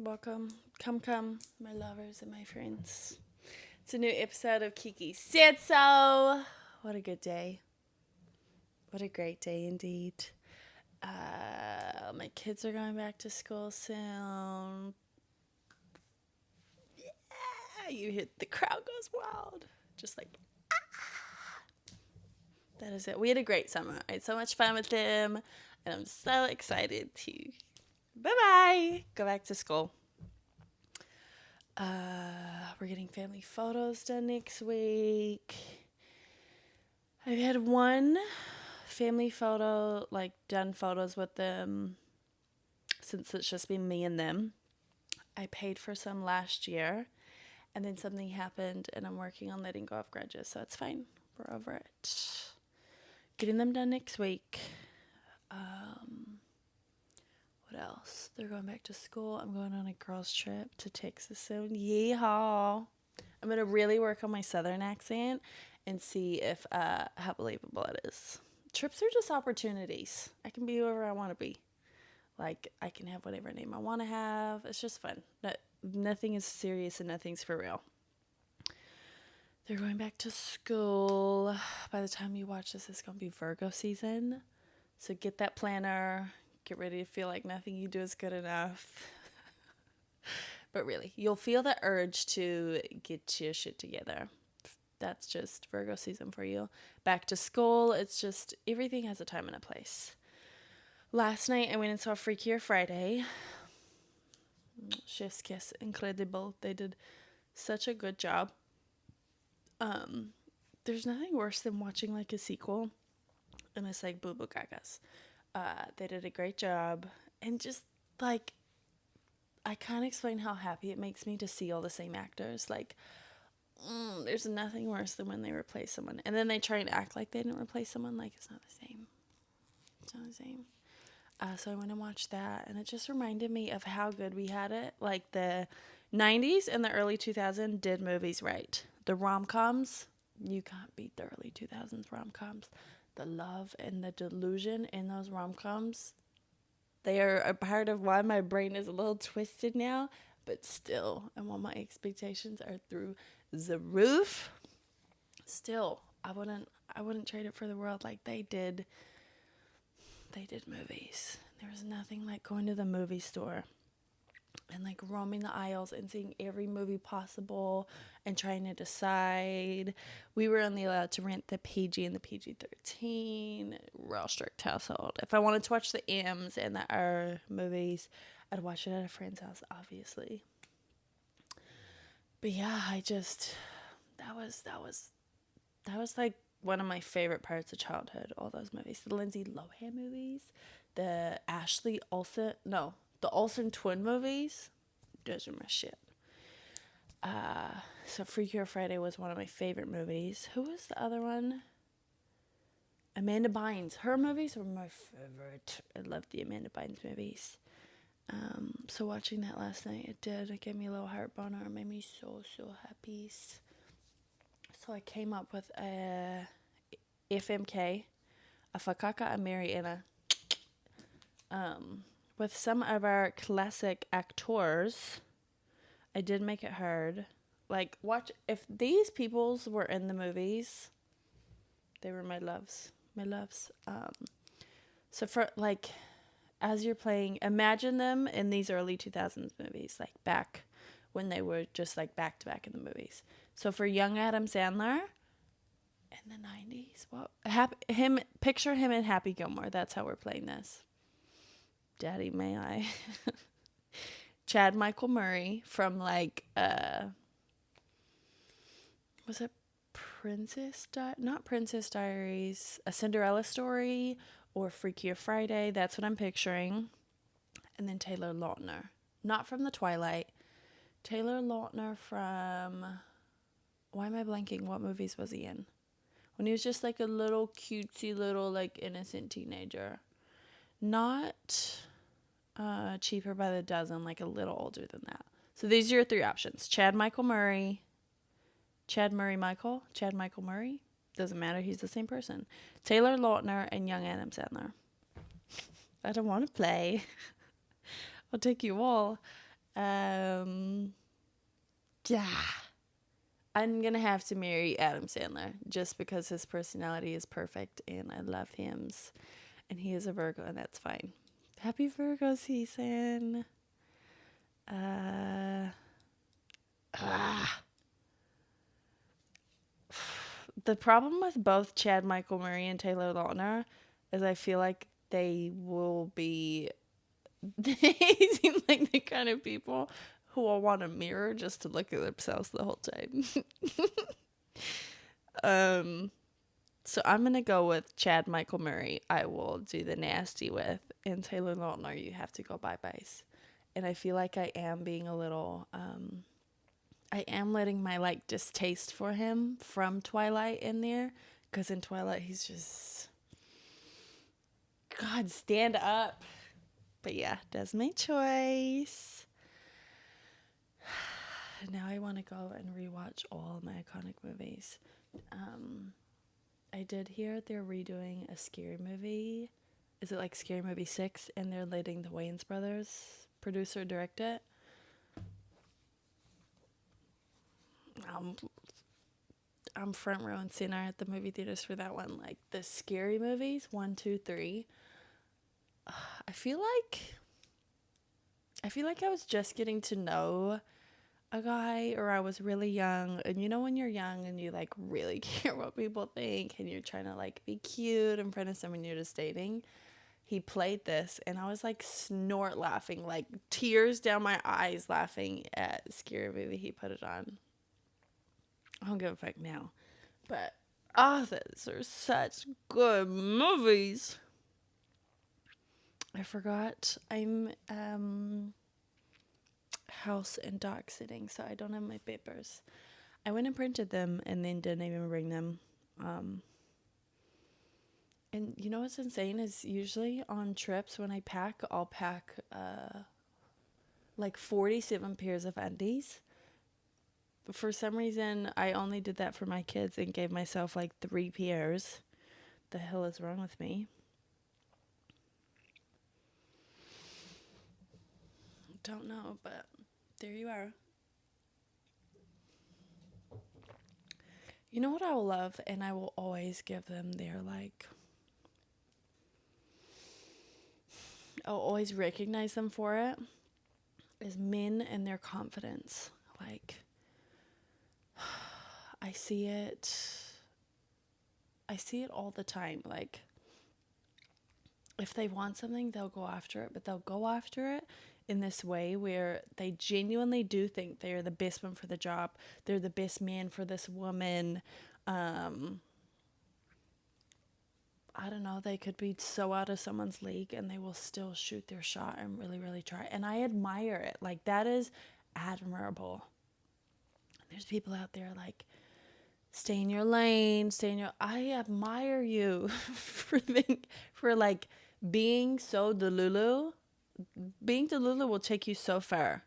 Welcome. Come, my lovers and my friends. It's a new episode of Kiki Said So. What a good day. What a great day indeed. My kids are going back to school soon. Yeah, you hit the crowd goes wild. Just like, that is it. We had a great summer. I had so much fun with them, and I'm so excited to bye-bye go back to school. We're getting family photos done next week. I've had one family photo, like done photos with them since it's just been me and them. I paid for some last year, and then something happened, and I'm working on letting go of grudges, so it's fine. We're over it. Getting them done next week. What else? They're going back to school. I'm going on a girls' trip to Texas soon. Yeehaw! I'm going to really work on my southern accent and see if how believable it is. Trips are just opportunities. I can be whoever I want to be. Like, I can have whatever name I want to have. It's just fun. Nothing is serious and nothing's for real. They're going back to school. By the time you watch this, it's going to be Virgo season. So get that planner. Get ready to feel like nothing you do is good enough. But really, you'll feel the urge to get your shit together. That's just Virgo season for you. Back to school, it's just everything has a time and a place. Last night, I went and saw Freakier Friday. Chef's kiss, incredible. They did such a good job. There's nothing worse than watching like a sequel and it's like boo boo gagas. They did a great job, and just like I can't explain how happy it makes me to see all the same actors. Like, there's nothing worse than when they replace someone and then they try and act like they didn't replace someone. Like, it's not the same. It's not the same. So I went and watched that, and it just reminded me of how good we had it. Like, the 90s and the early 2000s did movies right. The rom-coms, you can't beat the early 2000s rom-coms. The love and the delusion in those rom-coms, they are a part of why my brain is a little twisted now, but still, and while my expectations are through the roof, still, I wouldn't trade it for the world. Like, they did movies. There was nothing like going to the movie store and like roaming the aisles and seeing every movie possible and trying to decide. We were only allowed to rent the PG and the PG-13, real strict household. If I wanted to watch the M's and the R movies, I'd watch it at a friend's house, obviously. But yeah, that was like one of my favorite parts of childhood, all those movies. The Lindsay Lohan movies, the Olsen twin movies. Those are my shit. So Freakier Friday was one of my favorite movies. Who was the other one? Amanda Bynes. Her movies were my favorite. I loved the Amanda Bynes movies. So watching that last night, it gave me a little heart boner. It made me so happy. So I came up with a FMK, a Fakaka, a Mariana, with some of our classic actors. I did make it hard. Like, watch, if these peoples were in the movies, they were my loves. So for, like, as you're playing, imagine them in these early 2000s movies, like back when they were just like back to back in the movies. So for young Adam Sandler in the 90s, well, picture him in Happy Gilmore. That's how we're playing this. Daddy, may I? Chad Michael Murray from like, was it not Princess Diaries, A Cinderella Story, or Freakier Friday. That's what I'm picturing. And then Taylor Lautner, not from the Twilight. Taylor Lautner from, why am I blanking? What movies was he in? When he was just like a little cutesy little like innocent teenager. Not Cheaper by the Dozen, like a little older than that. So these are your three options. Chad Michael Murray. Chad Michael Murray. Doesn't matter, he's the same person. Taylor Lautner and young Adam Sandler. I don't want to play. I'll take you all. Yeah. I'm going to have to marry Adam Sandler just because his personality is perfect and I love him. And he is a Virgo, and that's fine. Happy Virgo season. The problem with both Chad Michael Murray and Taylor Lautner is I feel like they will be they seem like the kind of people who will want a mirror just to look at themselves the whole time. So I'm gonna go with Chad Michael Murray. I will do the nasty with, and Taylor Lautner. You have to go bye-byes. And I feel like I am being a little I am letting my like distaste for him from Twilight in there, because in Twilight he's just, God, stand up. But yeah, that's my choice. Now I want to go and rewatch all my iconic movies. I did hear they're redoing a scary movie. Is it like Scary Movie 6? And they're letting the Wayans brothers producer direct it. I'm front row and center at the movie theaters for that one. Like the scary movies, 1, 2, 3. I feel like I was just getting to know a guy, or I was really young. And you know when you're young and you like really care what people think and you're trying to like be cute in front of someone you're just dating. He played this and I was like snort laughing, like tears down my eyes laughing at the scary movie he put it on. I don't give a fuck now. But those are such good movies. I forgot I'm house and dog sitting, so I don't have my papers. I went and printed them and then didn't even bring them. And you know what's insane is usually on trips when I pack, I'll pack like 47 pairs of undies. But for some reason, I only did that for my kids and gave myself like 3 pairs. The hell is wrong with me? Don't know, but there you are. You know what I will love, and I will always give them their like, I'll always recognize them for it, is men and their confidence. Like, I see it all the time. Like, if they want something, they'll go after it, but they'll go after it in this way where they genuinely do think they're the best one for the job. They're the best man for this woman. I don't know. They could be so out of someone's league and they will still shoot their shot and really, really try. And I admire it. Like, that is admirable. There's people out there like, stay in your lane, I admire you for like being so delulu. Being delulu will take you so far.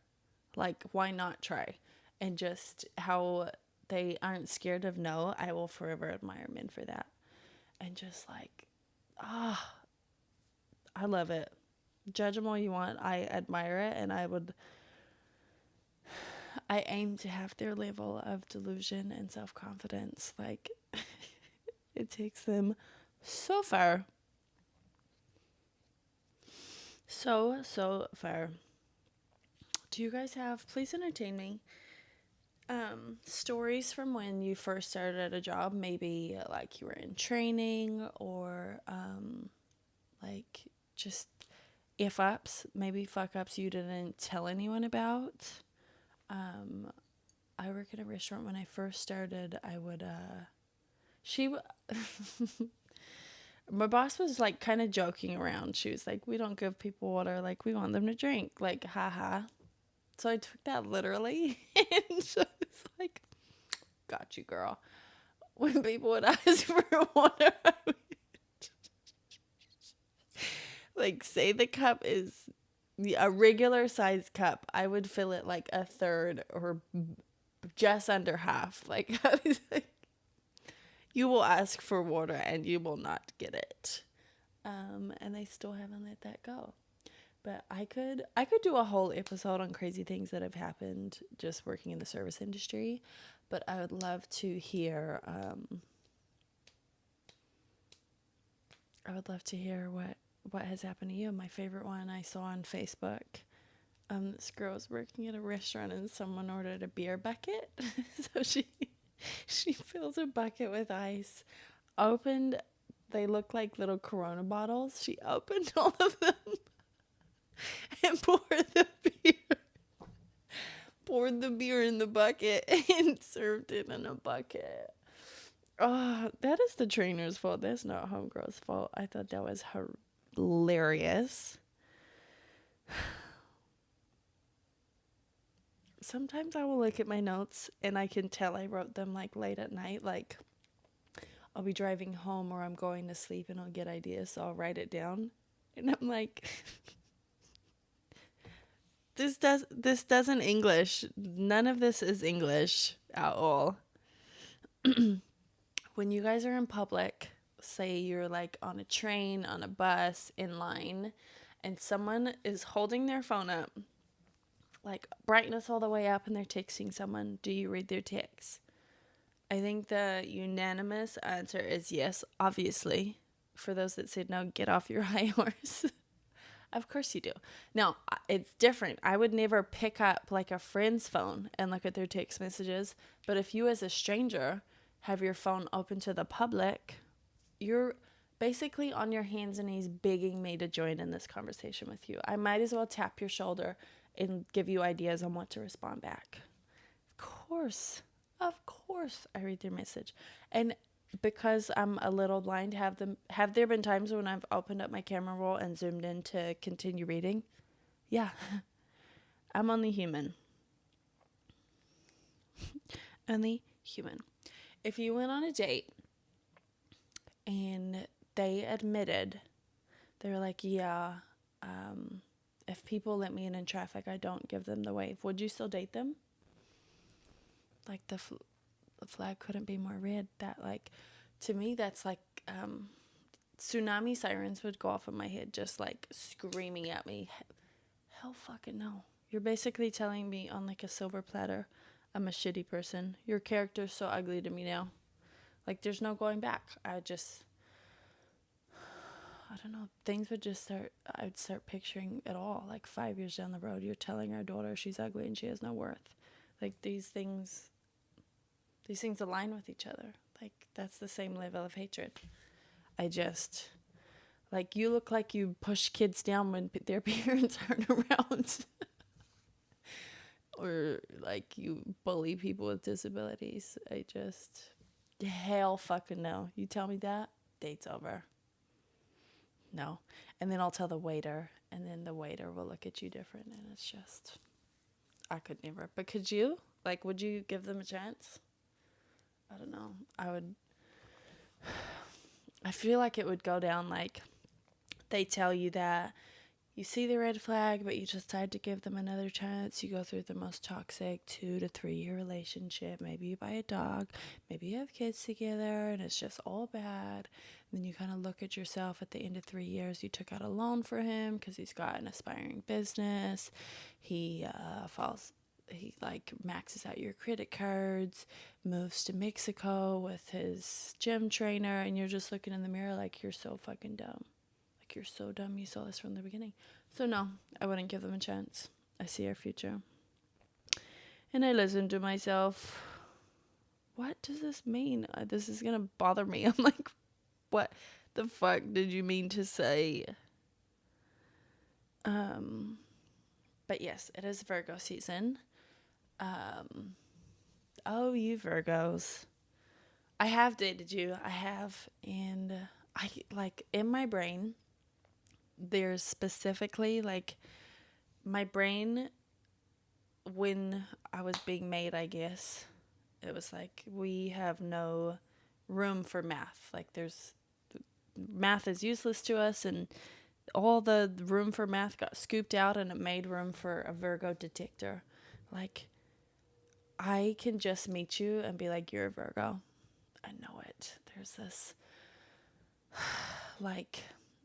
Like, why not try? And just how they aren't scared of no. I will forever admire men for that. And just like, I love it. Judge them all you want. I admire it, and I aim to have their level of delusion and self-confidence. Like, it takes them so far. So far. Do you guys have, please entertain me, stories from when you first started at a job? Maybe like you were in training, or like just if-ups, maybe fuck-ups you didn't tell anyone about. I work at a restaurant. When I first started, I would, my boss was like kind of joking around. She was like, we don't give people water, like we want them to drink, like, haha. So I took that literally, and so it's like, got you, girl. When people would ask for water, I would like say the cup is a regular size cup, I would fill it like a third or just under half. Like, I was like, you will ask for water and you will not get it. And I still haven't let that go. But I could do a whole episode on crazy things that have happened just working in the service industry. But I would love to hear what has happened to you. My favorite one I saw on Facebook. This girl was working at a restaurant and someone ordered a beer bucket. So she fills a bucket with ice. Opened, they look like little Corona bottles. She opened all of them and poured the beer in the bucket and served it in a bucket. Oh, that is the trainer's fault. That's not homegirl's fault. I thought that was hilarious. Sometimes I will look at my notes and I can tell I wrote them like late at night. Like I'll be driving home or I'm going to sleep and I'll get ideas, so I'll write it down. And I'm like, this doesn't English. None of this is English at all. When you guys are in public, say you're like on a train, on a bus, in line, and someone is holding their phone up, like brightness all the way up, and they're texting someone, do you read their texts? I think the unanimous answer is yes, obviously. For those that said no, get off your high horse. Of course you do. Now, it's different. I would never pick up like a friend's phone and look at their text messages. But if you as a stranger have your phone open to the public, you're basically on your hands and knees begging me to join in this conversation with you. I might as well tap your shoulder and give you ideas on what to respond back. Of course I read their message. And because I'm a little blind, have there been times when I've opened up my camera roll and zoomed in to continue reading? Yeah. I'm only human. Only human. If you went on a date and they admitted, they were like, yeah, if people let me in traffic, I don't give them the wave, would you still date them? Like the flag couldn't be more red. That, like, to me, that's like tsunami sirens would go off in my head, just like screaming at me. Hell fucking no. You're basically telling me on like a silver platter, I'm a shitty person. Your character's so ugly to me now. Like, there's no going back. I don't know. Things would just I would start picturing it all. Like 5 years down the road, you're telling our daughter she's ugly and she has no worth. Like, these things align with each other. Like, that's the same level of hatred. Like, you look like you push kids down when their parents aren't around. Or, like, you bully people with disabilities. Hell fucking no. You tell me that, date's over. No. And then I'll tell the waiter, and then the waiter will look at you different, and it's just, I could never. But could you? Like, would you give them a chance? I don't know. I feel like it would go down like they tell you that you see the red flag, but you decide to give them another chance. You go through the most toxic 2 to 3 year relationship. Maybe you buy a dog. Maybe you have kids together, and it's just all bad. And then you kind of look at yourself at the end of 3 years. You took out a loan for him because he's got an aspiring business. He maxes out your credit cards, moves to Mexico with his gym trainer, and you're just looking in the mirror like, you're so fucking dumb. Like, you're so dumb, you saw this from the beginning. So no, I wouldn't give them a chance. I see our future. And I listen to myself. What does this mean? This is gonna bother me. I'm like, what the fuck did you mean to say? But yes, it is Virgo season. Oh, you Virgos. I have dated you. I have. And I, like, in my brain, there's specifically, like, my brain, when I was being made, I guess, it was like, we have no room for math. Like, math is useless to us, and all the room for math got scooped out, and it made room for a Virgo detector. Like, I can just meet you and be like, you're a Virgo. I know it. There's this, like,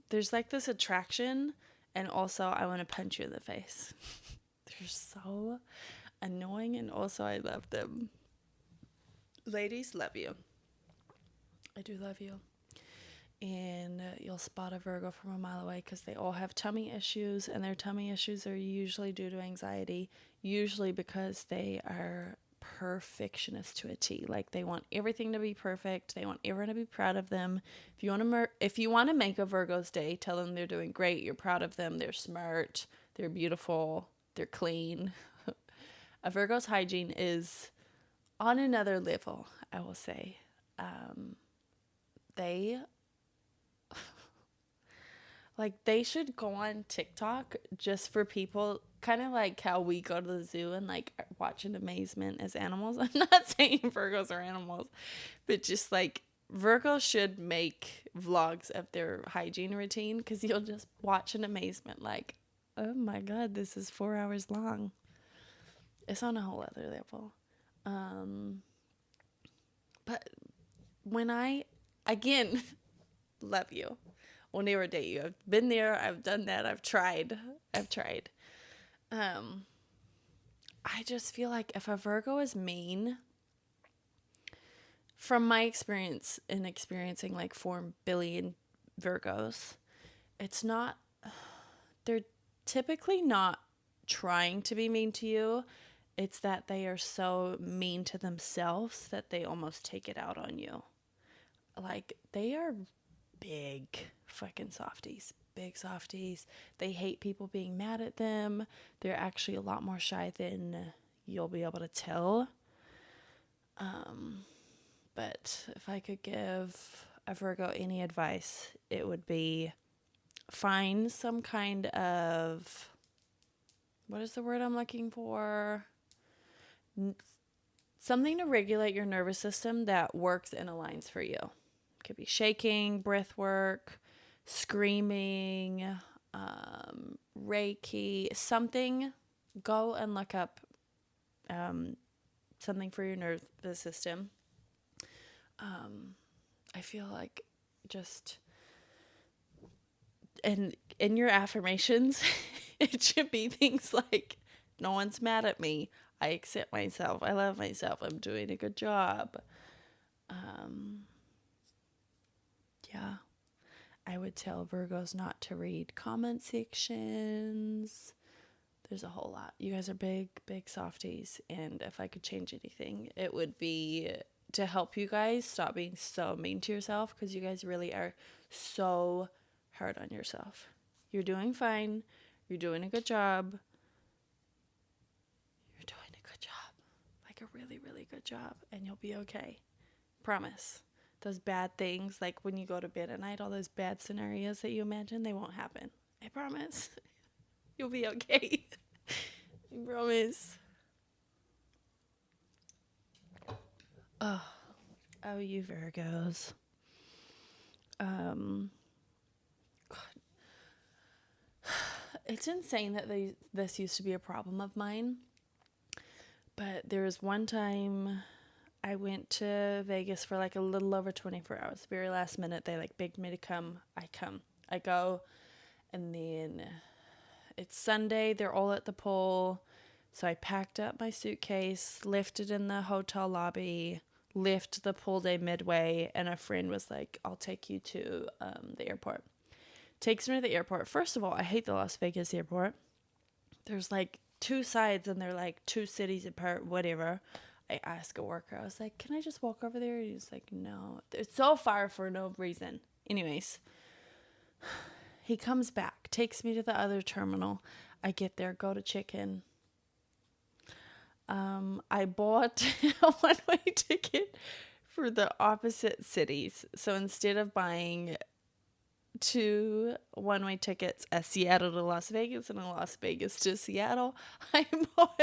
this attraction, And also, I want to punch you in the face. They're so annoying, and also I love them. Ladies, love you. I do love you. And you'll spot a Virgo from a mile away because they all have tummy issues, and their tummy issues are usually due to anxiety, usually because they are perfectionists to a T. Like, they want everything to be perfect. They want everyone to be proud of them. If you want to make a Virgo's day, tell them they're doing great. You're proud of them. They're smart. They're beautiful. They're clean. A Virgo's hygiene is on another level, I will say. They should go on TikTok just for people, kind of like how we go to the zoo and like watch in amazement as animals. I'm not saying Virgos are animals, but just like Virgos should make vlogs of their hygiene routine, because you'll just watch in amazement like, oh my God, this is 4 hours long. It's on a whole other level. But when again, love you. Will never date you. I've been there. I've done that. I've tried. I just feel like if a Virgo is mean, from my experience in experiencing like 4 billion Virgos, they're typically not trying to be mean to you. It's that they are so mean to themselves that they almost take it out on you. Like, they are big fucking softies. Big softies. They hate people being mad at them. They're actually a lot more shy than you'll be able to tell. But if I could give a Virgo any advice, it would be find some kind of, what is the word I'm looking for? Something to regulate your nervous system that works and aligns for you. It could be shaking, breath work, screaming, Reiki, something. Go and look up something for your nervous system. I feel like just in your affirmations, it should be things like, no one's mad at me. I accept myself. I love myself. I'm doing a good job. Yeah. I would tell Virgos not to read comment sections. There's a whole lot. You guys are big, big softies. And if I could change anything, it would be to help you guys stop being so mean to yourself, because you guys really are so hard on yourself. You're doing fine. You're doing a good job. You're doing a good job. Like a really, really good job. And you'll be okay. Promise. Those bad things, like when you go to bed at night, all those bad scenarios that you imagine, they won't happen. I promise. You'll be okay. I promise. Oh, you Virgos. God. It's insane that this used to be a problem of mine. But there was one time I went to Vegas for like a little over 24 hours. Very last minute, they like begged me to come. I come. I go. And then it's Sunday. They're all at the pool. So I packed up my suitcase, left it in the hotel lobby, left the pool day midway, and a friend was like, I'll take you to the airport. Takes me to the airport. First of all, I hate the Las Vegas airport. There's like 2 sides and they're like 2 cities apart, whatever. I asked a worker, I was like, can I just walk over there? And he's like, no. It's so far for no reason. Anyways, he comes back, takes me to the other terminal. I get there, go to check in. I bought a one-way ticket for the opposite cities. So instead of buying 2 one-way tickets, a Seattle to Las Vegas and a Las Vegas to Seattle, I bought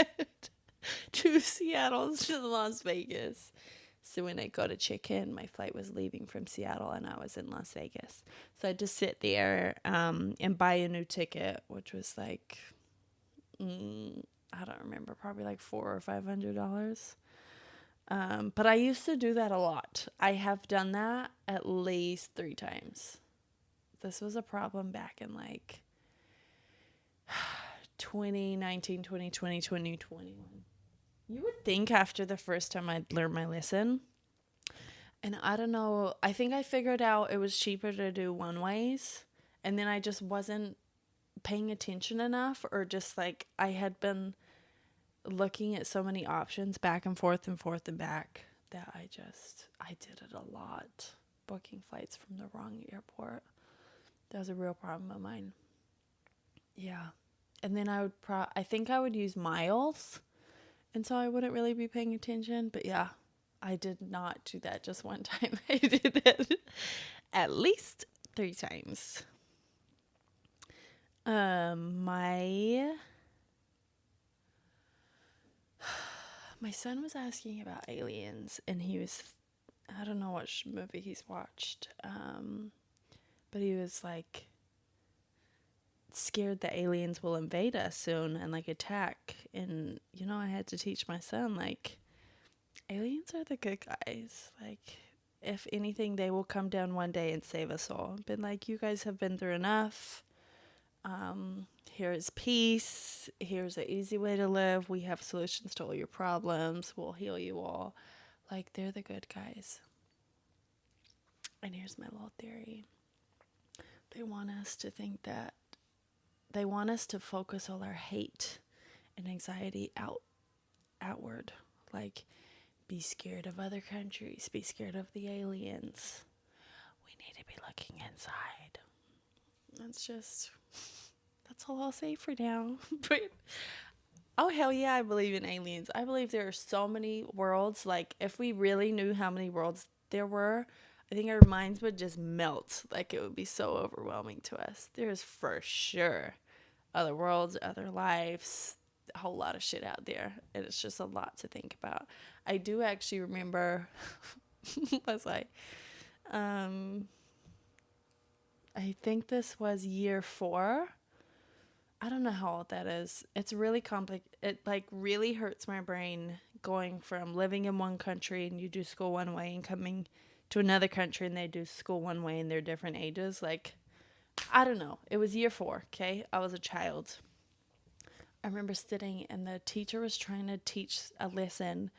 2 Seattles to Las Vegas. So when I go to check in, my flight was leaving from Seattle and I was in Las Vegas. So I had to sit there and buy a new ticket, which was like, I don't remember, probably like $400 or $500. But I used to do that a lot. I have done that at least 3 times. This was a problem back in like 2019, 2020, 2021. You would think after the first time I'd learned my lesson. And I don't know, I think I figured out it was cheaper to do one ways. And then I just wasn't paying attention enough, or just like I had been looking at so many options back and forth and forth and back that I did it a lot. Booking flights from the wrong airport. That was a real problem of mine. Yeah. And then I think I would use miles. And so I wouldn't really be paying attention. But yeah, I did not do that just one time. I did it at least 3 times. My son was asking about aliens, and I don't know what movie he's watched, but he was like scared that aliens will invade us soon and like attack. And I had to teach my son, like, aliens are the good guys. Like, if anything, they will come down one day and save us all. Been like, you guys have been through enough. Here's peace. Here's an easy way to live. We have solutions to all your problems. We'll heal you all. Like, they're the good guys. And here's my little theory. They want us to focus all our hate and anxiety outward. Like, be scared of other countries. Be scared of the aliens. We need to be looking inside. That's all I'll say for now. But, oh, hell yeah, I believe in aliens. I believe there are so many worlds. Like, if we really knew how many worlds there were, I think our minds would just melt. Like, it would be so overwhelming to us. There's for sure other worlds, other lives, a whole lot of shit out there. And it's just a lot to think about. I do actually remember, I think this was year 4. I don't know how old that is. It's really complicated. It like really hurts my brain going from living in one country and you do school one way and coming to another country and they do school one way and they're different ages. Like, I don't know. It was year 4, okay? I was a child. I remember sitting and the teacher was trying to teach a lesson,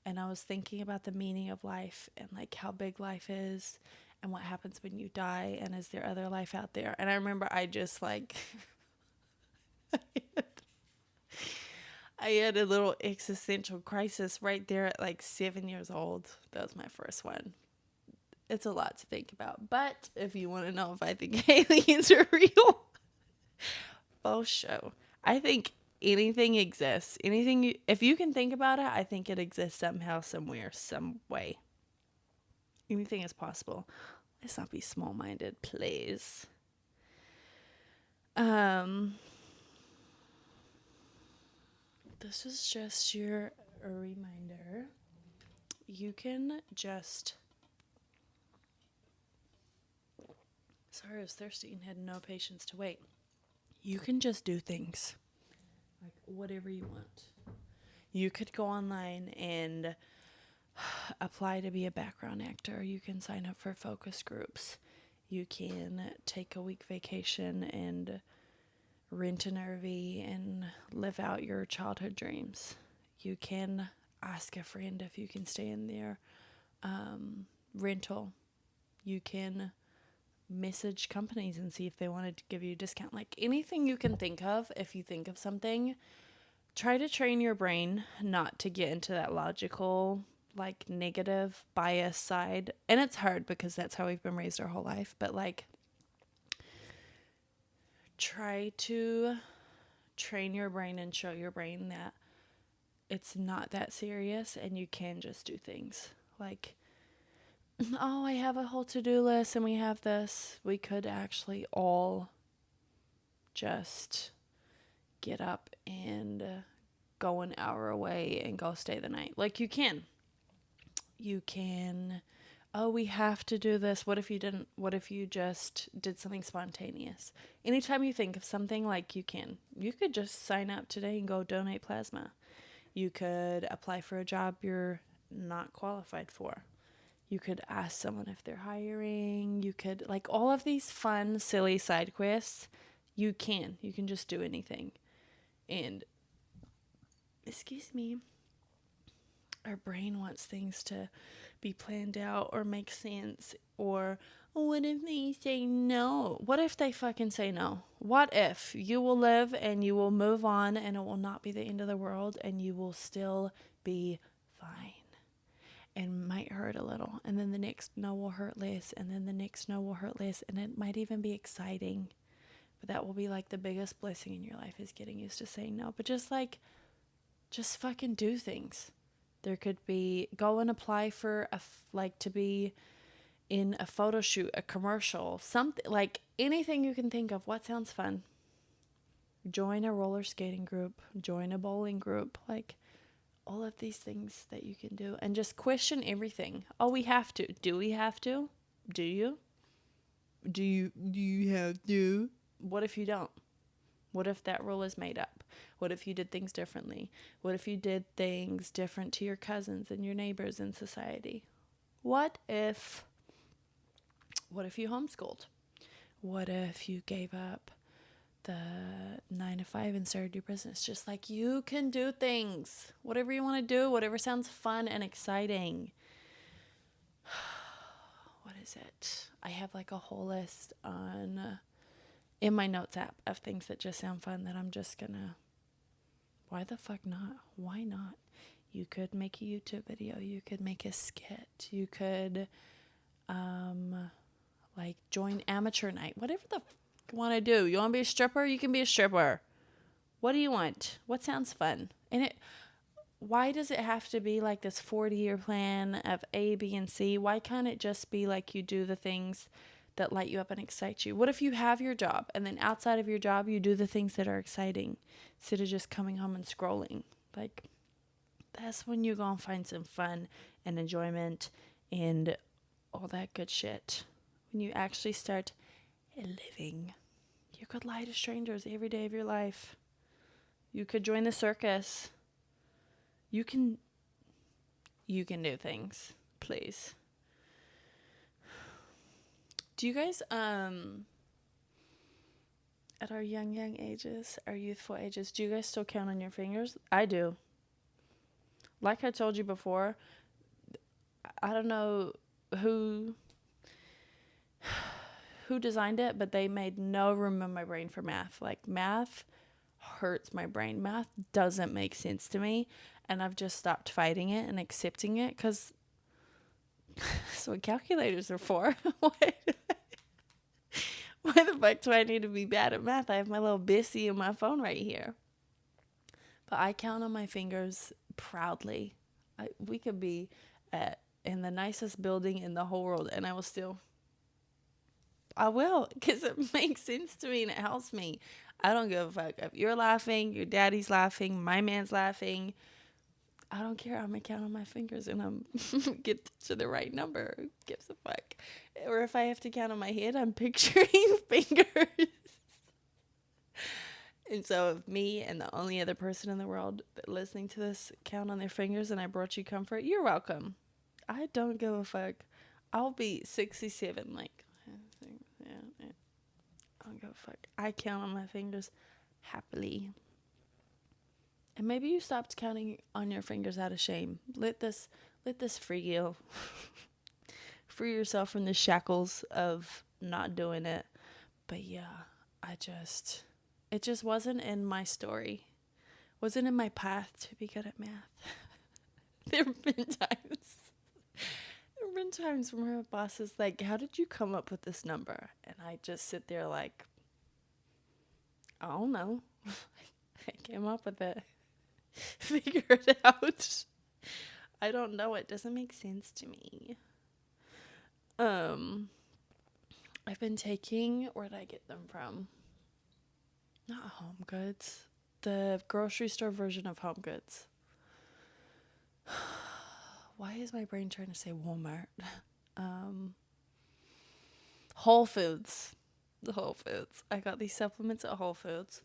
and I was thinking about the meaning of life and like how big life is and what happens when you die and is there other life out there. And I remember I just like I had a little existential crisis right there at like 7 years old. That was my first one. It's a lot to think about. But if you want to know if I think aliens are real, full show. I think anything exists. If you can think about it, I think it exists somehow, somewhere, some way. Anything is possible. Let's not be small-minded, please. This is just a reminder. You can just... Sorry, I was thirsty and had no patience to wait. You can just do things. Like, whatever you want. You could go online and apply to be a background actor. You can sign up for focus groups. You can take a week vacation and rent an RV and live out your childhood dreams. You can ask a friend if you can stay in their rental. You can message companies and see if they wanted to give you a discount. Like, anything you can think of, if you think of something, try to train your brain not to get into that logical, like, negative bias side. And it's hard because that's how we've been raised our whole life. But, like, try to train your brain and show your brain that it's not that serious and you can just do things. Like, oh, I have a whole to-do list and we have this. We could actually all just get up and go an hour away and go stay the night. Like, you can. Oh, we have to do this. What if you didn't? What if you just did something spontaneous? Anytime you think of something, like, you could just sign up today and go donate plasma. You could apply for a job you're not qualified for. You could ask someone if they're hiring. You could, like, all of these fun, silly side quests, You can just do anything. And excuse me, our brain wants things to be planned out or make sense. Or what if they say no? What if they fucking say no? What if you will live and you will move on and it will not be the end of the world and you will still be fine? And might hurt a little, and then the next no will hurt less, and then the next no will hurt less, and it might even be exciting. But that will be like the biggest blessing in your life, is getting used to saying no. But just fucking do things. There could be go and apply for to be in a photo shoot, a commercial, something, like anything you can think of. What sounds fun? Join a roller skating group, join a bowling group, like all of these things that you can do, and just question everything. Oh, we have to. Do we have to? Do you? Do you have to? What if you don't? What if that rule is made up? What if you did things differently? What if you did things different to your cousins and your neighbors in society? What if you homeschooled? What if you gave up the 9 to 5 and started your business? Just like, you can do things, whatever you want to do, whatever sounds fun and exciting. What is it? I have like a whole list in my notes app of things that just sound fun that I'm just gonna, why the fuck not? Why not? You could make a YouTube video, you could make a skit, you could join amateur night, whatever the you want to do. You want to be a stripper? You can be a stripper. What do you want? What sounds fun? And why does it have to be like this 40-year plan of A, B, and C? Why can't it just be like you do the things that light you up and excite you? What if you have your job and then outside of your job you do the things that are exciting instead of just coming home and scrolling? Like, that's when you're going to find some fun and enjoyment and all that good shit. When you actually start living. You could lie to strangers every day of your life. You could join the circus. You can do things. Please. Do you guys at our young ages, our youthful ages, do you guys still count on your fingers? I do. Like I told you before, I don't know who designed it, but they made no room in my brain for math. Like, math hurts my brain. Math doesn't make sense to me, and I've just stopped fighting it and accepting it, because that's what calculators are for. Why the fuck do I need to be bad at math? I have my little Bissy in my phone right here. But I count on my fingers proudly. We could be in the nicest building in the whole world, and I will, because it makes sense to me and it helps me. I don't give a fuck if you're laughing, your daddy's laughing, my man's laughing. I don't care. I'm going to count on my fingers and I'm get to the right number. Who gives a fuck? Or if I have to count on my head, I'm picturing fingers. And so if me and the only other person in the world listening to this count on their fingers and I brought you comfort, you're welcome. I don't give a fuck. I'll be 67, like, yeah. I don't give a fuck. I count on my fingers happily. And maybe you stopped counting on your fingers out of shame. Let this free you. Free yourself from the shackles of not doing it. But yeah, it just wasn't in my story. Wasn't in my path to be good at math. There have been times where my boss is like, how did you come up with this number? And I just sit there like, I don't know. I came up with it. Figure it out. I don't know. It doesn't make sense to me. I've been taking, where did I get them from? Not Home Goods. The grocery store version of Home Goods. Why is my brain trying to say Walmart? Whole Foods. The Whole Foods. I got these supplements at Whole Foods.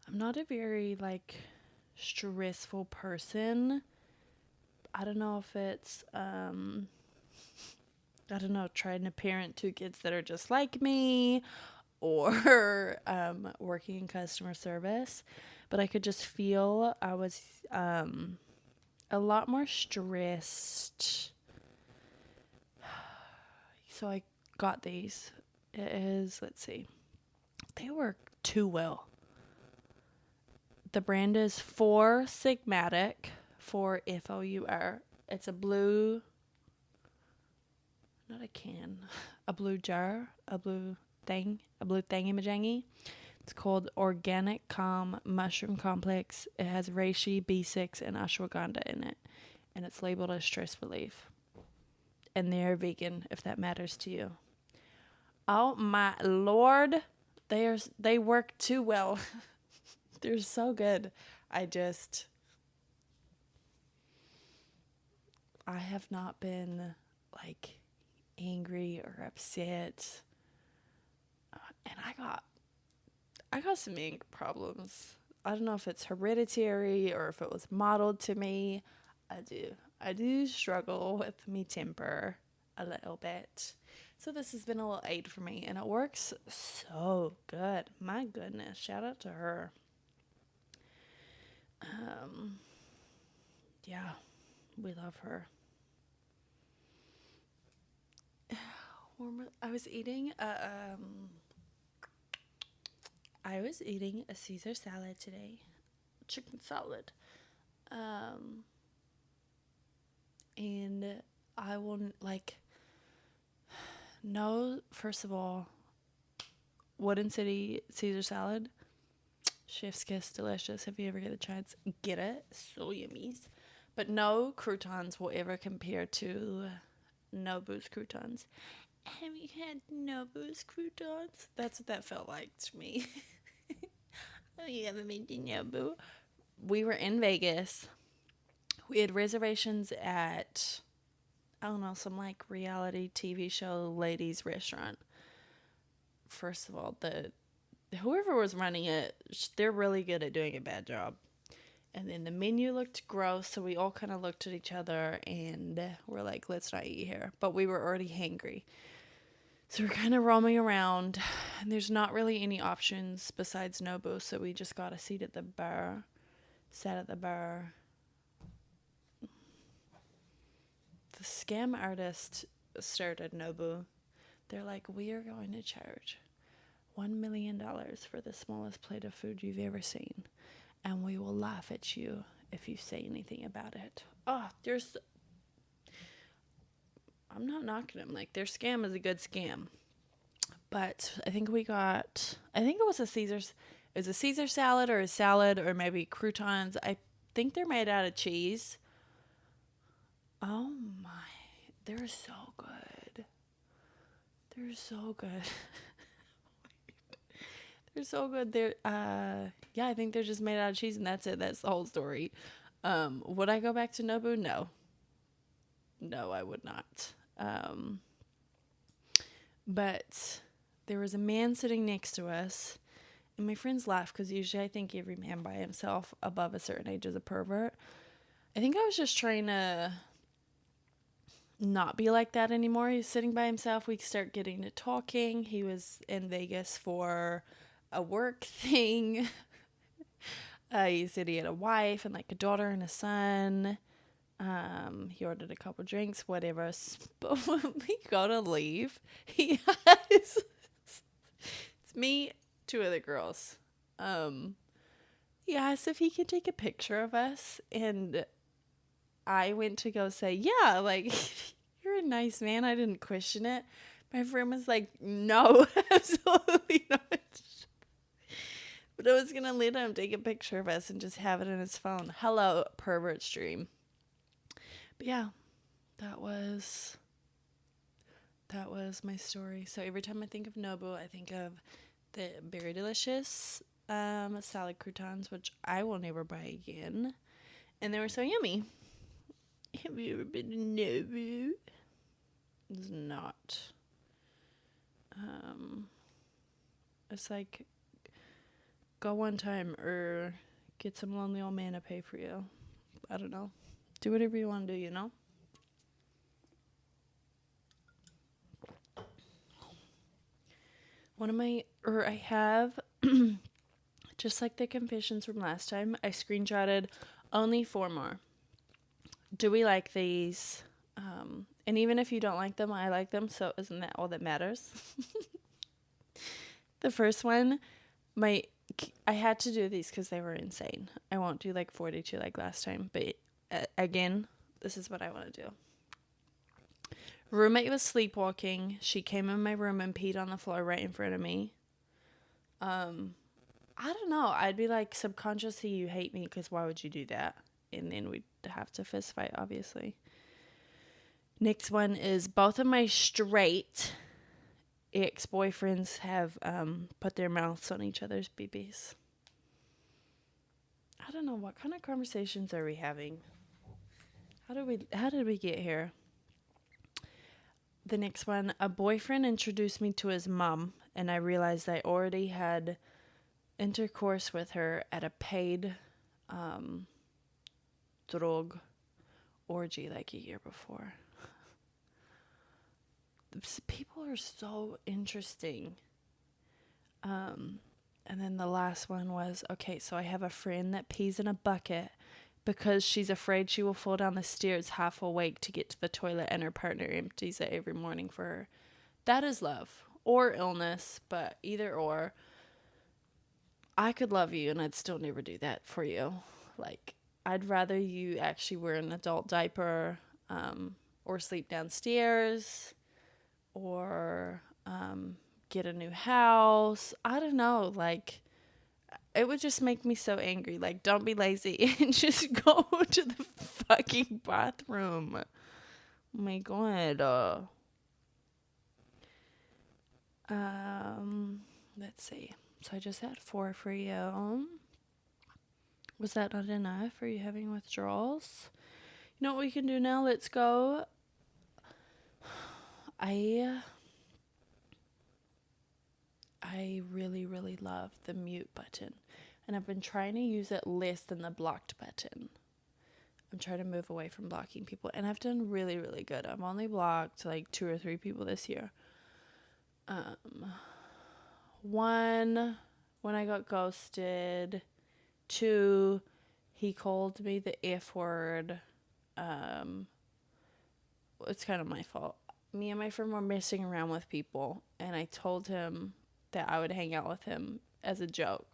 I'm not a very, stressful person. I don't know if it's, I don't know, trying to parent 2 kids that are just like me, or working in customer service. But I could just feel I was a lot more stressed. So I got these. It is, let's see, they work too well. The brand is For Sigmatic, for Four. It's a blue, not a can, a blue jar, a blue thingy-majingy. It's called Organic Calm Mushroom Complex. It has reishi, B6, and ashwagandha in it. And it's labeled as stress relief. And they're vegan, if that matters to you. Oh my Lord. They work too well. They're so good. I have not been like angry or upset. And I got some anger problems. I don't know if it's hereditary or if it was modeled to me. I do struggle with me temper a little bit. So this has been a little aid for me, and it works so good. My goodness, shout out to her. Yeah, we love her. I was eating a Caesar salad today. Chicken salad. And I will, like, no, first of all, Wooden City Caesar salad, chef's kiss, delicious. If you ever get a chance, get it. So yummy. But no croutons will ever compare to Nobu's croutons. Have you had Nobu's croutons? That's what that felt like to me. Oh, you haven't been to Nobu? We were in Vegas. We had reservations at, I don't know, some like reality TV show ladies restaurant. First of all, whoever was running it, they're really good at doing a bad job. And then the menu looked gross, so we all kind of looked at each other and we're like, let's not eat here. But we were already hangry. So we're kind of roaming around, and there's not really any options besides Nobu, so we just got a seat at the bar, sat at the bar. The scam artist started Nobu. They're like, we are going to charge $1 million for the smallest plate of food you've ever seen, and we will laugh at you if you say anything about it. Oh, I'm not knocking them. Like, their scam is a good scam. But I think it was a Caesar salad or a salad or maybe croutons. I think they're made out of cheese. Oh my, they're so good. They're so good. They're so good. Yeah, I think they're just made out of cheese and that's it. That's the whole story. Would I go back to Nobu? No. No, I would not. But there was a man sitting next to us, and my friends laughed because usually I think every man by himself above a certain age is a pervert. I think I was just trying to not be like that anymore. He was sitting by himself. We start getting to talking. He was in Vegas for a work thing. He said he had a wife and like a daughter and a son. He ordered a couple drinks, whatever. But when we go to leave, he has, it's me, 2 other girls. He asked if he could take a picture of us, and I went to go say, yeah, like, you're a nice man. I didn't question it. My friend was like, no, absolutely not. But I was going to let him take a picture of us and just have it in his phone. Hello, pervert stream. But yeah, that was my story. So every time I think of Nobu, I think of the very delicious salad croutons, which I will never buy again. And they were so yummy. Have you ever been to Nobu? It's not. It's like, go one time or get some lonely old man to pay for you. I don't know. Do whatever you want to do, you know? I have, just like the confessions from last time, I screenshotted only 4 more. Do we like these? And even if you don't like them, I like them, so isn't that all that matters? The first one, I had to do these because they were insane. I won't do like 42 like last time, but again, this is what I want to do. Roommate was sleepwalking. She came in my room and peed on the floor right in front of me. I don't know. I'd be like, subconsciously, you hate me because why would you do that? And then we'd have to fist fight, obviously. Next one is both of my straight ex-boyfriends have put their mouths on each other's BBs. I don't know, what kind of conversations are we having? How did we get here? The next one, a boyfriend introduced me to his mom, and I realized I already had intercourse with her at a paid drug orgy like a year before. People are so interesting. And then the last one was, okay, so I have a friend that pees in a bucket because she's afraid she will fall down the stairs half awake to get to the toilet, and her partner empties it every morning for her. That is love or illness, but either or. I could love you and I'd still never do that for you. Like, I'd rather you actually wear an adult diaper, or sleep downstairs, or get a new house. I don't know, like, it would just make me so angry. Like, don't be lazy and just go to the fucking bathroom. Oh my god. Let's see. So I just had 4 for you. Was that not enough? Are you having withdrawals? You know what we can do now? Let's go. I really, really love the mute button. And I've been trying to use it less than the blocked button. I'm trying to move away from blocking people. And I've done really, really good. I've only blocked like 2 or 3 people this year. 1, when I got ghosted. 2, he called me the F word. It's kind of my fault. Me and my friend were messing around with people, and I told him that I would hang out with him as a joke.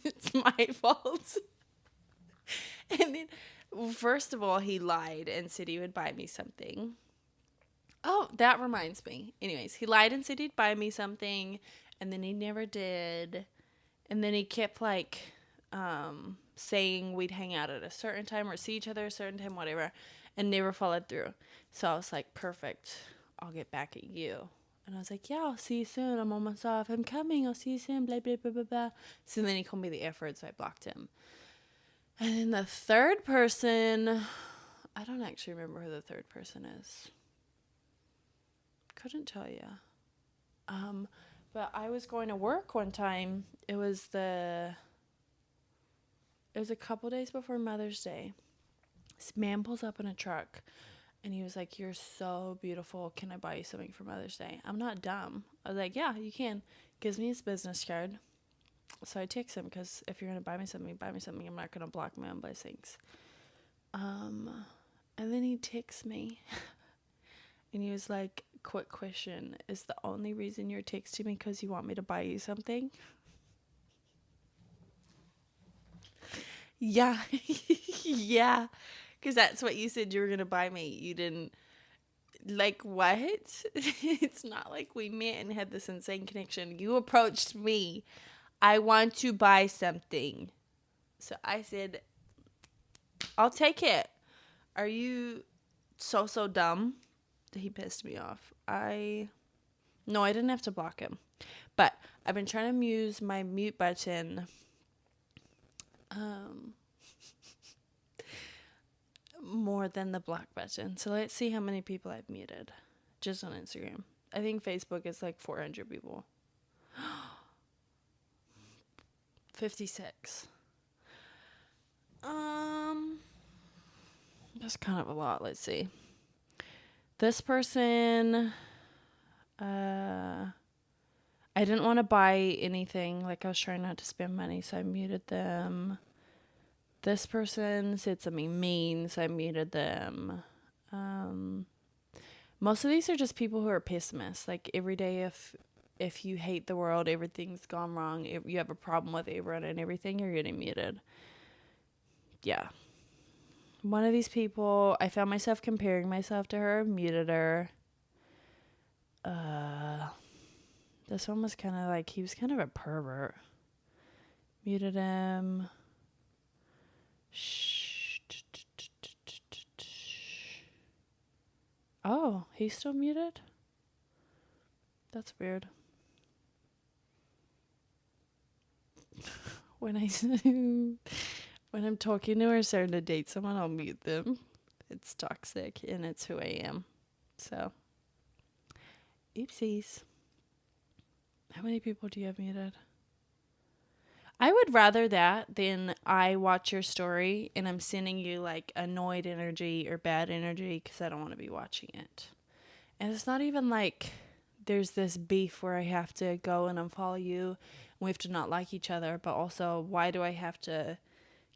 It's my fault. And then, first of all, he lied and said he would buy me something. Oh, that reminds me. Anyways, he lied and said he'd buy me something, and then he never did. And then he kept like saying we'd hang out at a certain time or see each other at a certain time, whatever, and never followed through. So I was like, perfect. I'll get back at you. And I was like, yeah, I'll see you soon. I'm almost off. I'm coming. I'll see you soon. Blah, blah, blah, blah, blah. So then he called me the F word, so I blocked him. And then the third person, I don't actually remember who the third person is. Couldn't tell you. But I was going to work one time. It was a couple days before Mother's Day. This man pulls up in a truck, and he was like, you're so beautiful. Can I buy you something for Mother's Day? I'm not dumb. I was like, yeah, you can. Gives me his business card. So I text him, because if you're going to buy me something, I'm not going to block my own blessings. And then he texts me, and he was like, quick question, is the only reason you're texting me because you want me to buy you something? Yeah. Yeah. Because that's what you said you were going to buy me. You didn't. Like, what? It's not like we met and had this insane connection. You approached me. I want to buy something. So I said, I'll take it. Are you so dumb? He pissed me off. No, I didn't have to block him. But I've been trying to use my mute button more than the block button. So let's see how many people I've muted just on Instagram. I think Facebook is like 400 people. 56. That's kind of a lot. Let's see. This person, I I didn't want to buy anything. Like, I was trying not to spend money, so I muted them. This person said something mean, so I muted them. Most of these are just people who are pessimists. Like, every day, if you hate the world, everything's gone wrong, if you have a problem with everyone and everything, you're getting muted. Yeah. One of these people, I found myself comparing myself to her, muted her. This one was kind of like, he was kind of a pervert. Muted him. Oh, he's still muted? That's weird. When I'm talking to or starting to date someone, I'll mute them. It's toxic, and it's who I am. So, oopsies. How many people do you have muted? I would rather that than I watch your story and I'm sending you like annoyed energy or bad energy because I don't want to be watching it. And it's not even like there's this beef where I have to go and unfollow you and we have to not like each other, but also why do I have to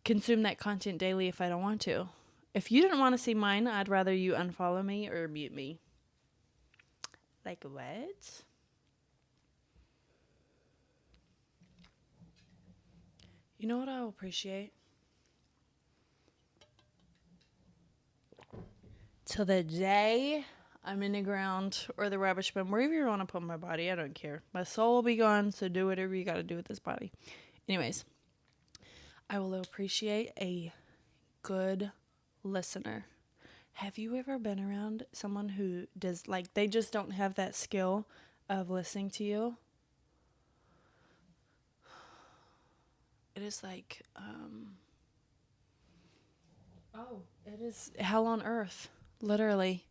consume that content daily if I don't want to? If you didn't want to see mine, I'd rather you unfollow me or mute me. Like what? You know what I'll appreciate? Till the day I'm in the ground or the rubbish bin, wherever you want to put my body, I don't care. My soul will be gone, so do whatever you got to do with this body. Anyways, I will appreciate a good listener. Have you ever been around someone who does, like, they just don't have that skill of listening to you? It is like, it is hell on earth, literally.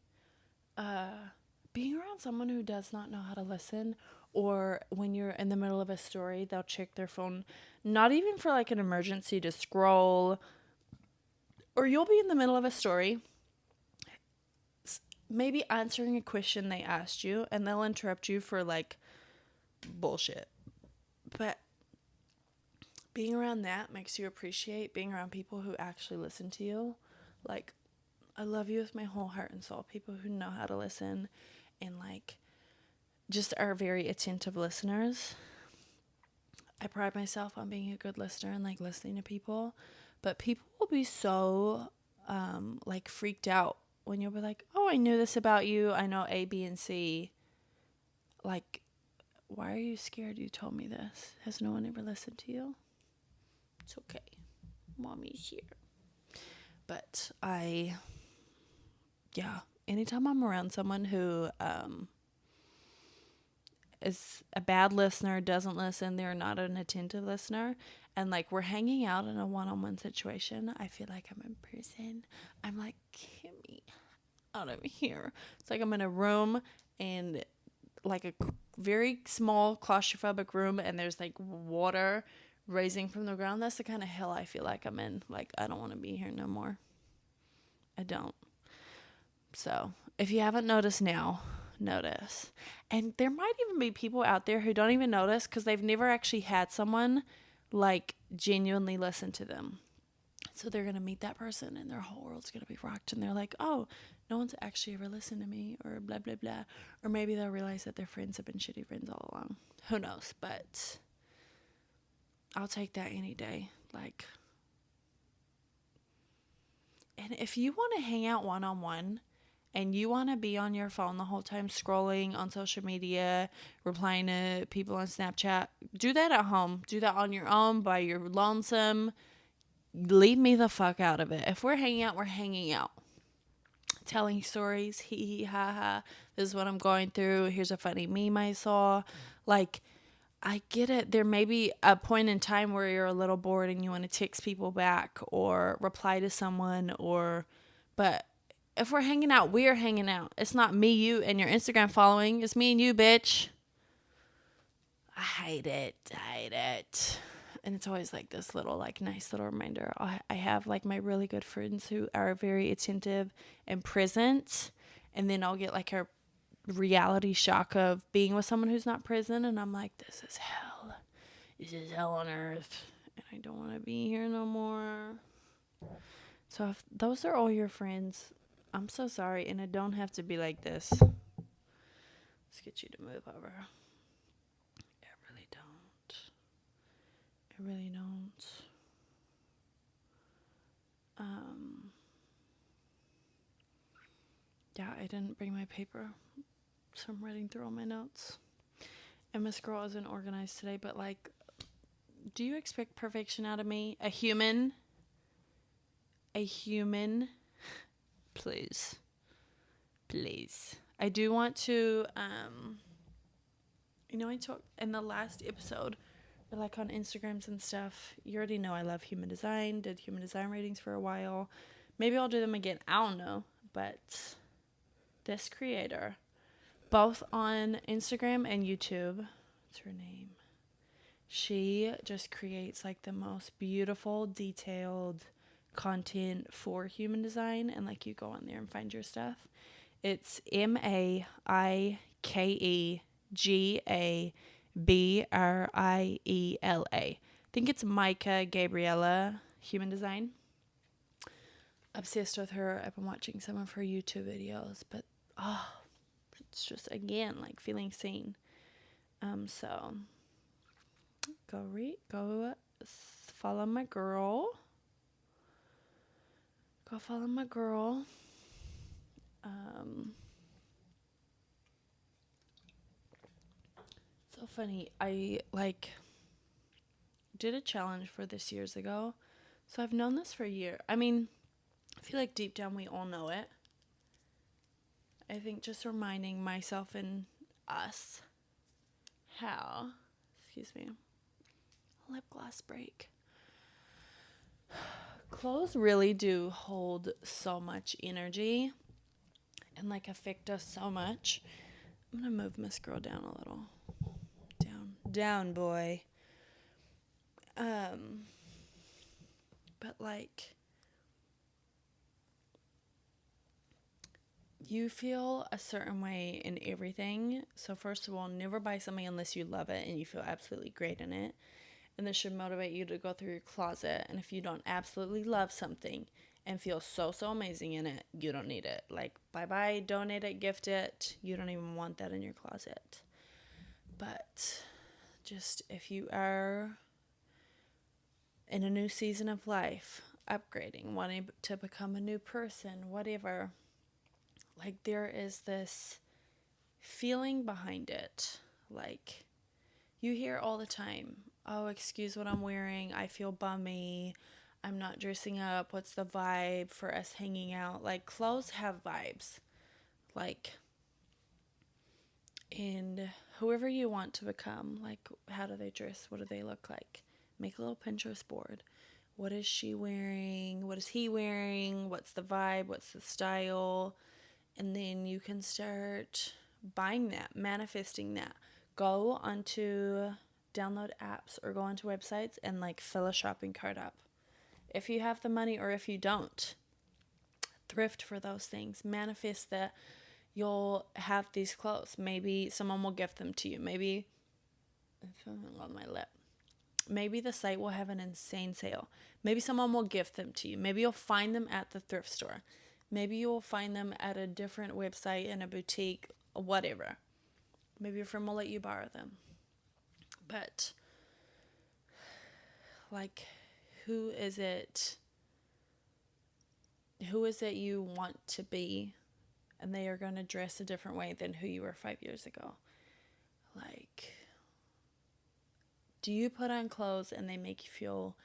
Being around someone who does not know how to listen, or when you're in the middle of a story, they'll check their phone, not even for like an emergency to scroll, or you'll be in the middle of a story, maybe answering a question they asked you, and they'll interrupt you for like bullshit. But being around that makes you appreciate being around people who actually listen to you. Like, I love you with my whole heart and soul. People who know how to listen and like just are very attentive listeners. I pride myself on being a good listener and like listening to people, but people will be so like freaked out when you'll be like, oh, I knew this about you. I know A, B, and C. Like, why are you scared you told me this? Has no one ever listened to you? It's okay. Mommy's here. But anytime I'm around someone who is a bad listener, doesn't listen, they're not an attentive listener, and like we're hanging out in a one-on-one situation, I feel like I'm in prison. I'm like, get me out of here. It's like I'm in a room and like a very small claustrophobic room and there's like water raising from the ground. That's the kind of hell I feel like I'm in. Like, I don't want to be here no more. I don't. So if you haven't noticed now, notice. And there might even be people out there who don't even notice because they've never actually had someone like genuinely listen to them. So they're going to meet that person and their whole world's going to be rocked. And they're like, oh, no one's actually ever listened to me, or blah, blah, blah. Or maybe they'll realize that their friends have been shitty friends all along. Who knows? But I'll take that any day. Like, and if you want to hang out one-on-one and you want to be on your phone the whole time scrolling on social media, replying to people on Snapchat, do that at home. Do that on your own, by your lonesome. Leave me the fuck out of it. If we're hanging out, we're hanging out. Telling stories, hee hee ha ha. This is what I'm going through. Here's a funny meme I saw. Like, I get it. There may be a point in time where you're a little bored and you want to text people back or reply to someone, but if we're hanging out, we're hanging out. It's not me, you, and your Instagram following. It's me and you, bitch. I hate it. And it's always like this little, like, nice little reminder. I have like my really good friends who are very attentive and present, and then I'll get like a reality shock of being with someone who's not prison, and I'm like, this is hell. This is hell on earth, and I don't want to be here no more. So if those are all your friends, I'm so sorry, and it don't have to be like this. Let's get you to move over. It really don't. It really don't. Yeah, I didn't bring my paper, so I'm writing through all my notes. And Miss Girl isn't organized today, but like, do you expect perfection out of me? A human? Please. Please. I do want to, I talked in the last episode, or like on Instagrams and stuff. You already know I love human design, did human design readings for a while. Maybe I'll do them again. I don't know. But this creator, both on Instagram and YouTube, what's her name? She just creates like the most beautiful, detailed content for human design, and like you go on there and find your stuff. It's Maikegabrile. I think it's Micah Gabriella Human Design. Obsessed with her. I've been watching some of her YouTube videos, but it's just again like feeling seen. So go follow my girl. Go follow my girl. So funny. I did a challenge for this years ago. So I've known this for a year. I mean, I feel like deep down we all know it. I think just reminding myself and us how, excuse me, lip gloss break. Clothes really do hold so much energy and like affect us so much. I'm gonna move Miss Girl down a little. Down, boy. But like, you feel a certain way in everything. So first of all, never buy something unless you love it and you feel absolutely great in it. And this should motivate you to go through your closet. And if you don't absolutely love something and feel so amazing in it, you don't need it. Like, bye-bye, donate it, gift it. You don't even want that in your closet. But just if you are in a new season of life, upgrading, wanting to become a new person, whatever, like there is this feeling behind it. Like, you hear all the time, oh, excuse what I'm wearing, I feel bummy, I'm not dressing up, what's the vibe for us hanging out? Like, clothes have vibes. Like, and whoever you want to become, like, how do they dress? What do they look like? Make a little Pinterest board. What is she wearing? What is he wearing? What's the vibe? What's the style? And then you can start buying that, manifesting that. Go onto download apps or go onto websites and like fill a shopping cart up. If you have the money or if you don't, thrift for those things. Manifest that you'll have these clothes. Maybe someone will gift them to you. Maybe, it's on my lip. Maybe the site will have an insane sale. Maybe someone will gift them to you. Maybe you'll find them at the thrift store. Maybe you will find them at a different website in a boutique, whatever. Maybe your friend will let you borrow them. But, like, who is it you want to be, and they are going to dress a different way than who you were 5 years ago? Like, do you put on clothes and they make you feel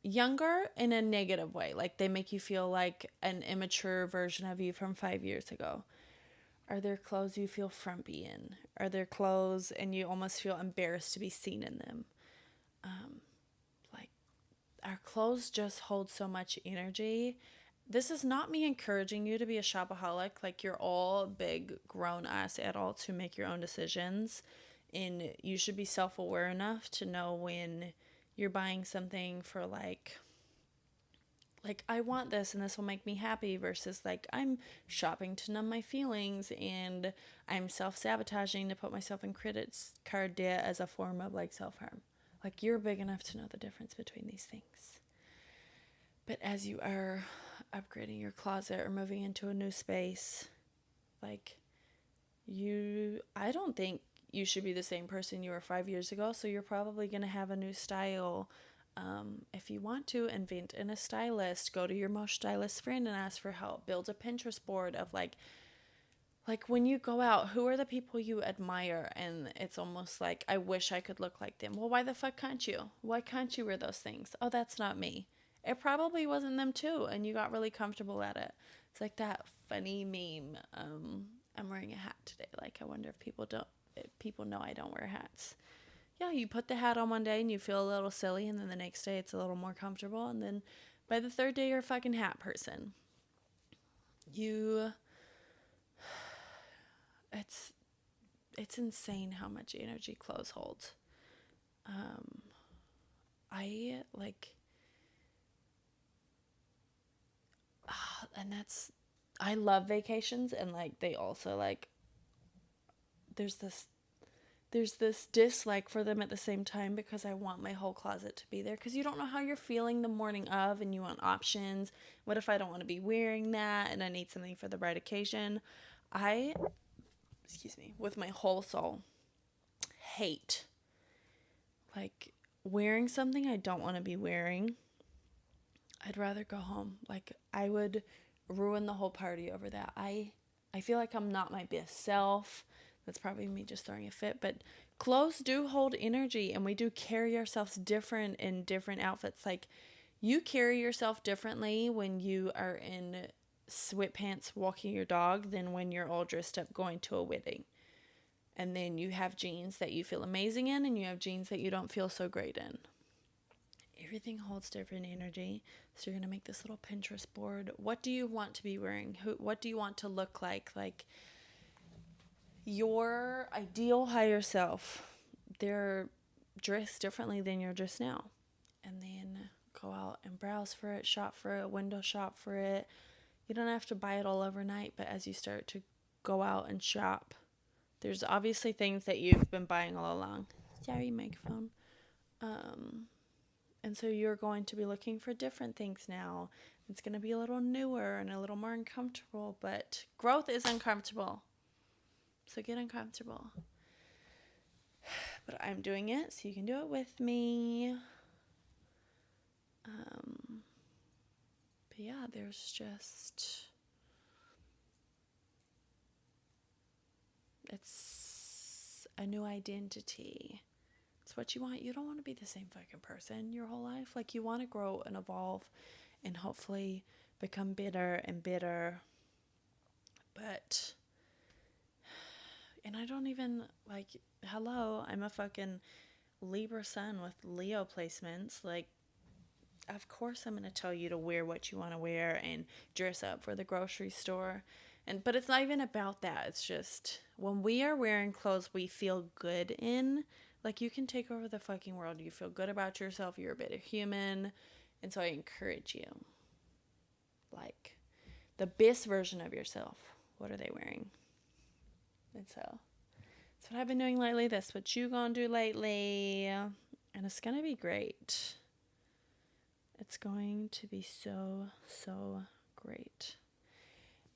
younger in a negative way? Like, they make you feel like an immature version of you from 5 years ago? Are there clothes you feel frumpy in? Are there clothes and you almost feel embarrassed to be seen in them? Like, our clothes just hold so much energy. This is not me encouraging you to be a shopaholic. Like, you're all big grown-ass adults who make your own decisions. And you should be self-aware enough to know when you're buying something for like like, I want this and this will make me happy, versus like I'm shopping to numb my feelings and I'm self-sabotaging to put myself in credit card debt as a form of like self-harm. Like, you're big enough to know the difference between these things. But as you are upgrading your closet or moving into a new space, like, I don't think you should be the same person you were 5 years ago. So you're probably going to have a new style. If you want to, invent in a stylist, go to your most stylist friend and ask for help. Build a Pinterest board of like when you go out, who are the people you admire? And it's almost like, I wish I could look like them. Well, why the fuck can't you? Why can't you wear those things? Oh, that's not me. It probably wasn't them too, and you got really comfortable at it. It's like that funny meme. I'm wearing a hat today. Like, I wonder if people know I don't wear hats. Yeah, you put the hat on one day and you feel a little silly, and then the next day it's a little more comfortable, and then by the third day you're a fucking hat person. It's insane how much energy clothes hold. I like, and I love vacations, and like they also like, there's this dislike for them at the same time, because I want my whole closet to be there, because you don't know how you're feeling the morning of and you want options. What if I don't want to be wearing that and I need something for the right occasion? I, excuse me, with my whole soul, hate like wearing something I don't want to be wearing. I'd rather go home. Like, I would ruin the whole party over that. I feel like I'm not my best self. That's probably me just throwing a fit, but clothes do hold energy, and we do carry ourselves different in different outfits. Like, you carry yourself differently when you are in sweatpants walking your dog than when you're all dressed up going to a wedding. And then you have jeans that you feel amazing in, and you have jeans that you don't feel so great in. Everything holds different energy. So you're going to make this little Pinterest board. What do you want to be wearing? What do you want to look like? Like, your ideal higher self, they're dressed differently than you're dressed now. And then go out and browse for it, shop for it, window shop for it. You don't have to buy it all overnight, but as you start to go out and shop, there's obviously things that you've been buying all along. Sorry, microphone. And so you're going to be looking for different things now. It's going to be a little newer and a little more uncomfortable, but growth is uncomfortable. So get uncomfortable. But I'm doing it, so you can do it with me. But yeah, there's just... it's a new identity. It's what you want. You don't want to be the same fucking person your whole life. Like, you want to grow and evolve and hopefully become better and better. But... and I don't even, like, hello, I'm a fucking Libra sun with Leo placements. Like, of course I'm going to tell you to wear what you want to wear and dress up for the grocery store. But it's not even about that. It's just, when we are wearing clothes we feel good in, like, you can take over the fucking world. You feel good about yourself. You're a better human. And so I encourage you. Like, the best version of yourself. What are they wearing? And so that's what I've been doing lately. That's what you gonna do lately. And it's gonna be great. It's going to be so, so great.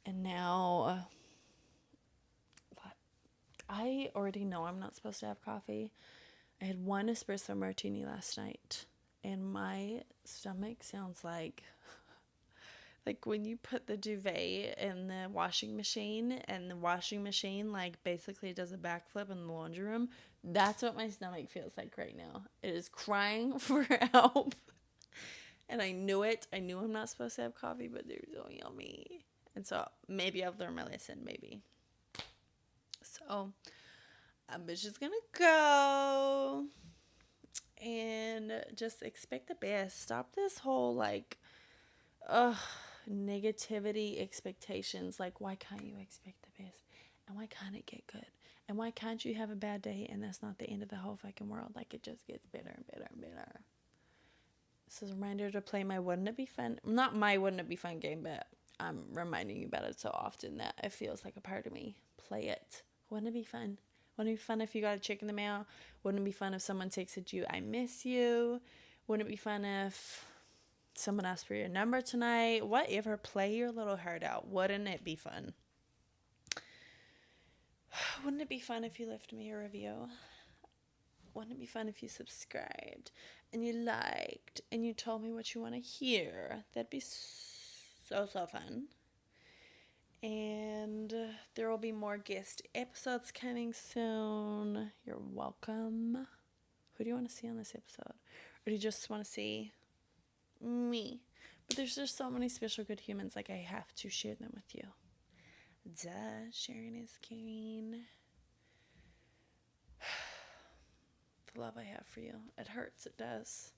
And now, I already know I'm not supposed to have coffee. I had one espresso martini last night, and my stomach sounds like when you put the duvet in the washing machine, and the washing machine like basically does a backflip in the laundry room. That's what my stomach feels like right now. It is crying for help. And I knew it. I knew I'm not supposed to have coffee, but they're so yummy. And so maybe I've learned my lesson, maybe. So I'm just gonna go and just expect the best. Stop this whole like negativity expectations. Like, why can't you expect the best? And why can't it get good? And why can't you have a bad day and that's not the end of the whole fucking world? Like, it just gets better and better and better. This is a reminder to play my Wouldn't It Be Fun, not my Wouldn't It Be Fun game, but I'm reminding you about it so often that it feels like a part of me. Play it. Wouldn't it be fun? Wouldn't it be fun if you got a chick in the mail? Wouldn't it be fun if someone texted you, I miss you? Wouldn't it be fun if someone asked for your number tonight? Whatever, play your little heart out. Wouldn't it be fun? Wouldn't it be fun if you left me a review? Wouldn't it be fun if you subscribed and you liked and you told me what you want to hear? That'd be so fun. And there will be more guest episodes coming soon. You're welcome. Who do you want to see on this episode? Or do you just want to see me? But there's just so many special good humans, like I have to share them with you. Duh, sharing is caring. The love I have for you. It hurts, it does.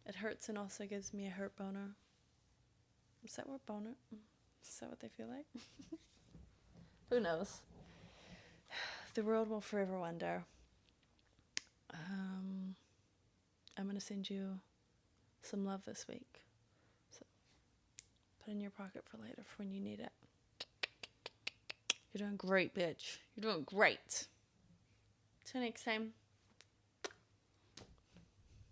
It hurts and also gives me a hurt boner. Is that what boner? Is that what they feel like? Who knows? The world will forever wonder. I'm going to send you some love this week. So put in your pocket for later for when you need it. You're doing great, bitch. You're doing great. Till next time.